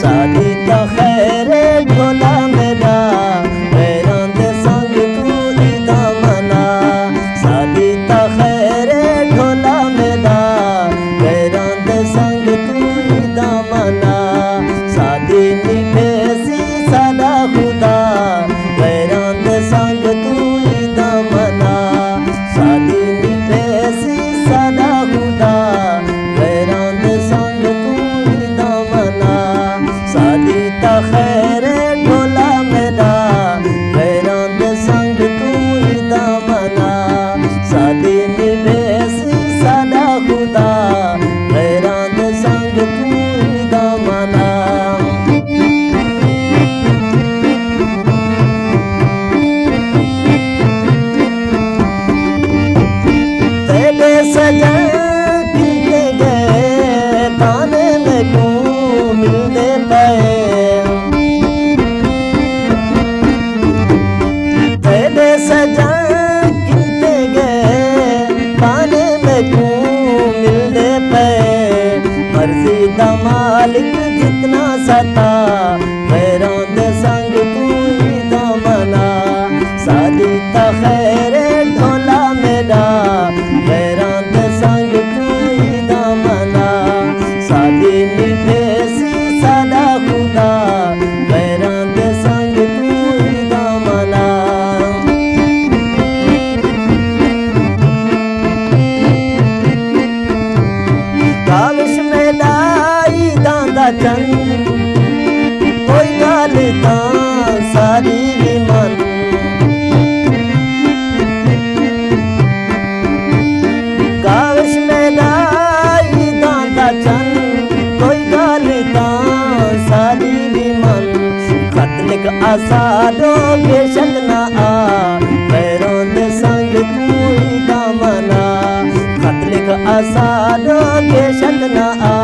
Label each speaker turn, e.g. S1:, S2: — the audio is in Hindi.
S1: शादी तो खैर ढोला मेरा पैरों दे संग तू ईदा मना। शादी तो खैर ढोला मेरा पैरों दे संग तू ईदा मना। शादी निभेसी सादा खुदा पैरों दे संग तू ईदा मना। शादी निभेसी सादा खुदा पैरों दे संग तू ईदा मना। शादी तो खैर ढोला मेरा पैरों दे संग तू ईदा मना। शादी निभेसी सादा खुदा पैरों दे संग तू ईदा मना। तेरे सजन किनके गए ताने में क्यों मिलते पाए। तेरे सजन किनके गए ताने में क्यों मिलते पाए। मर्जी दा मालिक जितना सता पैरों दे संग तू ईदा मना। शादी तो खैर ढोला मेरा पैरों दे संग तू ईदा मना। शादी निभेसी सादा खुदा पैरों दे संग तू ईदा मना। काविश मेरा ईदां दा चंद कोई गल तां सारी भी मन। काविश मेरा ईदां दा चंद कोई गल तां सारी भी मन। खत लिख आसारो बेशक ना आ पैरों दे संग तू ईदा मना। खत लिख आसारो बेशक ना आ